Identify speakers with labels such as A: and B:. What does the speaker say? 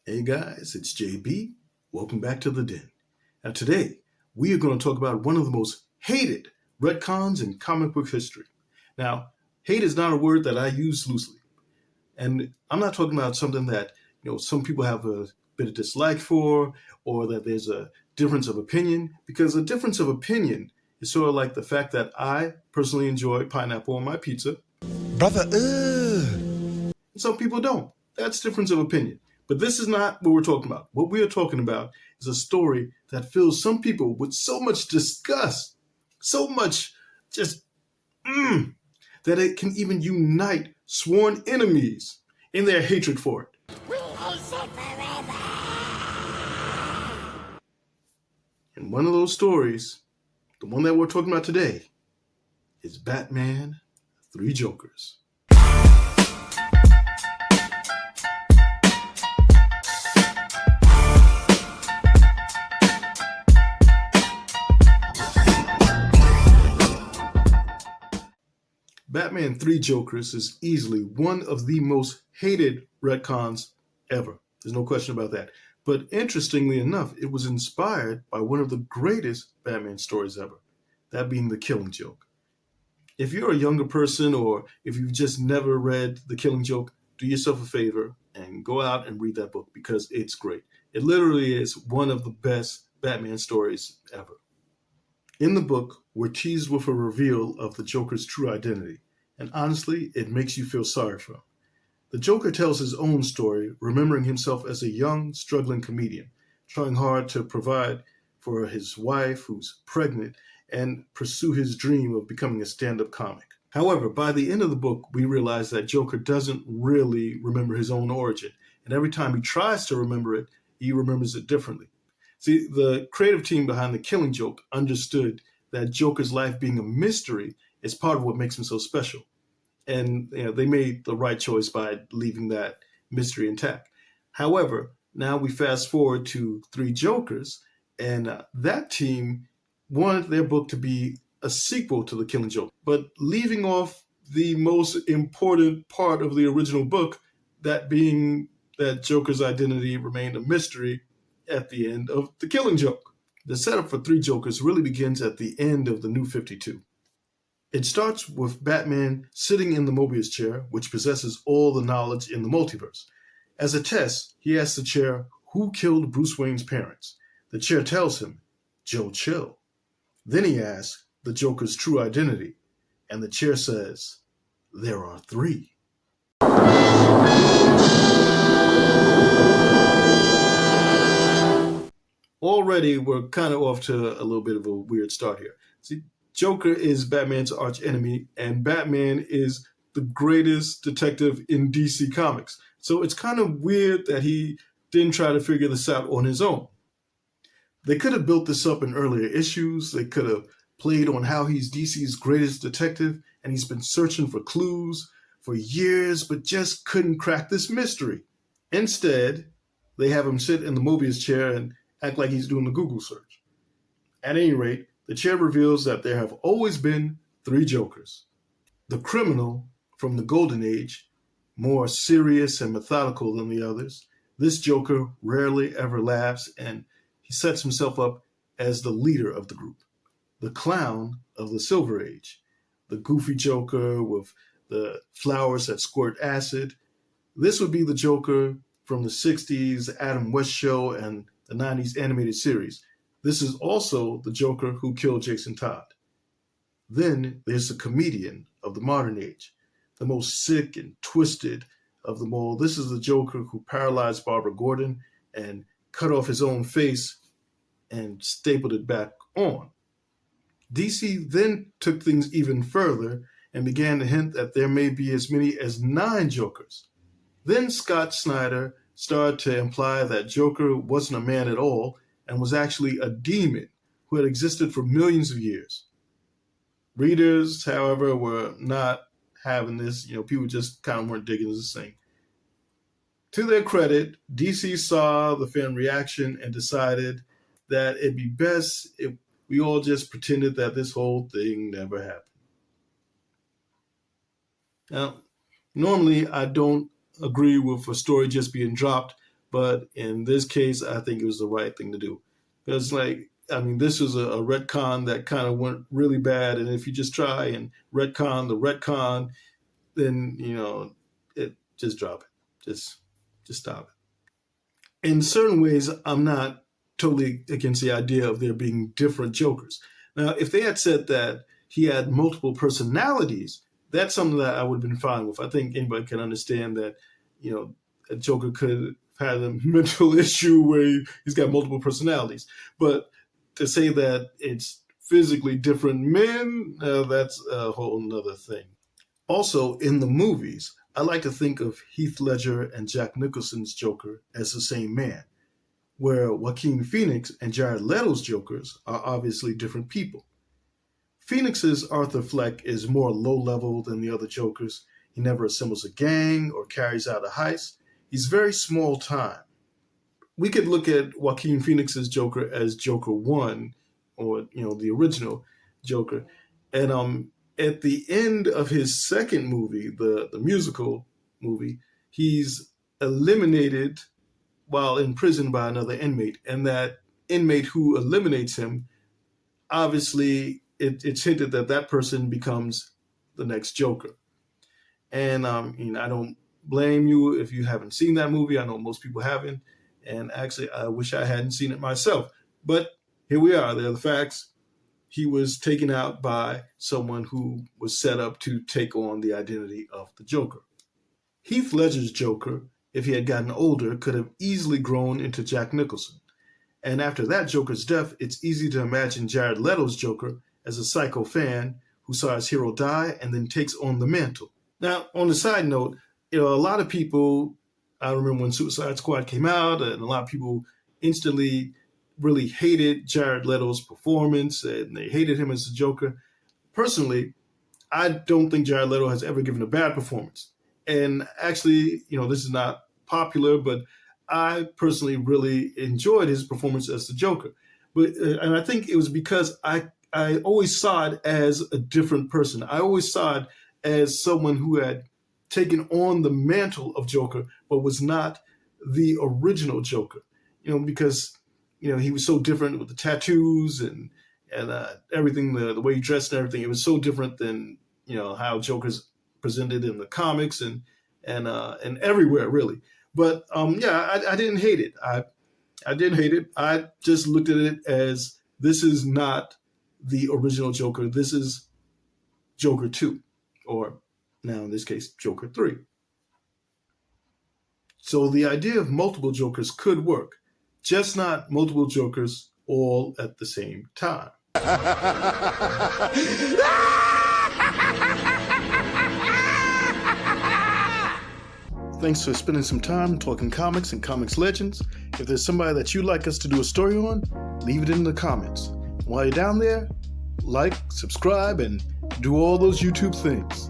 A: Hey guys, it's JB. Welcome back to the Den. Now today, we are going to talk about one of the most hated retcons in comic book history. Now, hate is not a word that I use loosely. And I'm not talking about something that, some people have a bit of dislike for or that there's a difference of opinion because a difference of opinion is sort of like the fact that I personally enjoy pineapple on my pizza.
B: Brother,
A: Some people don't. That's difference of opinion. But this is not what we're talking about. What we are talking about is a story that fills some people with so much disgust, so much just that it can even unite sworn enemies in their hatred for it.
C: We hate it forever!
A: And one of those stories, the one that we're talking about today, is Batman, Three Jokers. Batman Three Jokers is easily one of the most hated retcons ever. There's no question about that. But interestingly enough, it was inspired by one of the greatest Batman stories ever, that being The Killing Joke. If you're a younger person or if you've just never read The Killing Joke, do yourself a favor and go out and read that book because it's great. It literally is one of the best Batman stories ever. In the book, we're teased with a reveal of the Joker's true identity, and honestly, it makes you feel sorry for him. The Joker tells his own story, remembering himself as a young, struggling comedian, trying hard to provide for his wife who's pregnant and pursue his dream of becoming a stand-up comic. However, by the end of the book, we realize that Joker doesn't really remember his own origin, and every time he tries to remember it, he remembers it differently. See, the creative team behind The Killing Joke understood that Joker's life being a mystery is part of what makes him so special. And they made the right choice by leaving that mystery intact. However, now we fast forward to Three Jokers, and that team wanted their book to be a sequel to The Killing Joke, but leaving off the most important part of the original book, that being that Joker's identity remained a mystery at the end of The Killing Joke. The setup for Three Jokers really begins at the end of the New 52. It starts with Batman sitting in the Mobius chair, which possesses all the knowledge in the multiverse. As a test, he asks the chair who killed Bruce Wayne's parents. The chair tells him, Joe Chill. Then he asks the Joker's true identity, and the chair says, there are three. Already, we're kind of off to a little bit of a weird start here. See, Joker is Batman's arch enemy, and Batman is the greatest detective in DC Comics. So it's kind of weird that he didn't try to figure this out on his own. They could have built this up in earlier issues. They could have played on how he's DC's greatest detective, and he's been searching for clues for years, but just couldn't crack this mystery. Instead, they have him sit in the Mobius chair and act like he's doing a Google search. At any rate, the chair reveals that there have always been three Jokers. The criminal from the Golden Age, more serious and methodical than the others. This Joker rarely ever laughs, and he sets himself up as the leader of the group. The clown of the Silver Age, the goofy Joker with the flowers that squirt acid. This would be the Joker from the 60s Adam West show and the 90s animated series. This is also the Joker who killed Jason Todd. Then there's the comedian of the modern age, the most sick and twisted of them all. This is the Joker who paralyzed Barbara Gordon and cut off his own face and stapled it back on. DC then took things even further and began to hint that there may be as many as 9 Jokers. Then Scott Snyder started to imply that Joker wasn't a man at all and was actually a demon who had existed for millions of years. Readers, however, were not having this. People just kind of weren't digging this thing. To their credit, DC saw the fan reaction and decided that it'd be best if we all just pretended that this whole thing never happened. Now, normally I don't agree with a story just being dropped, But in this case, I think it was the right thing to do. Because, this was a retcon that kind of went really bad. And if you just try and retcon the retcon, then, just drop it. Just stop it. In certain ways, I'm not totally against the idea of there being different Jokers. Now, if they had said that he had multiple personalities, that's something that I would have been fine with. I think anybody can understand that, a Joker could have had a mental issue where he's got multiple personalities. But to say that it's physically different men, that's a whole nother thing. Also, in the movies, I like to think of Heath Ledger and Jack Nicholson's Joker as the same man, where Joaquin Phoenix and Jared Leto's Jokers are obviously different people. Phoenix's Arthur Fleck is more low-level than the other Jokers. He never assembles a gang or carries out a heist. He's very small time. We could look at Joaquin Phoenix's Joker as Joker 1, or, the original Joker. And at the end of his second movie, the musical movie, he's eliminated while in prison by another inmate. And that inmate who eliminates him, obviously, it's hinted that that person becomes the next Joker. And I don't blame you if you haven't seen that movie. I know most people haven't. And actually, I wish I hadn't seen it myself. But here we are. They're the facts. He was taken out by someone who was set up to take on the identity of the Joker. Heath Ledger's Joker, if he had gotten older, could have easily grown into Jack Nicholson. And after that Joker's death, it's easy to imagine Jared Leto's Joker as a psycho fan who saw his hero die and then takes on the mantle. Now, on a side note, a lot of people, I remember when Suicide Squad came out, and a lot of people instantly really hated Jared Leto's performance, and they hated him as the Joker. Personally, I don't think Jared Leto has ever given a bad performance. And actually, this is not popular, but I personally really enjoyed his performance as the Joker. And I think it was because I always saw it as a different person. I always saw it as someone who had taken on the mantle of Joker, but was not the original Joker. Because he was so different with the tattoos and everything, the way he dressed and everything. It was so different than how Joker's presented in the comics and everywhere really. But I didn't hate it. I didn't hate it. I just looked at it as this is not the original Joker. This is Joker 2, or now in this case, Joker 3. So the idea of multiple Jokers could work, just not multiple Jokers all at the same time. Thanks for spending some time talking comics and comics legends. If there's somebody that you'd like us to do a story on, leave it in the comments. While you're down there, like, subscribe, and do all those YouTube things.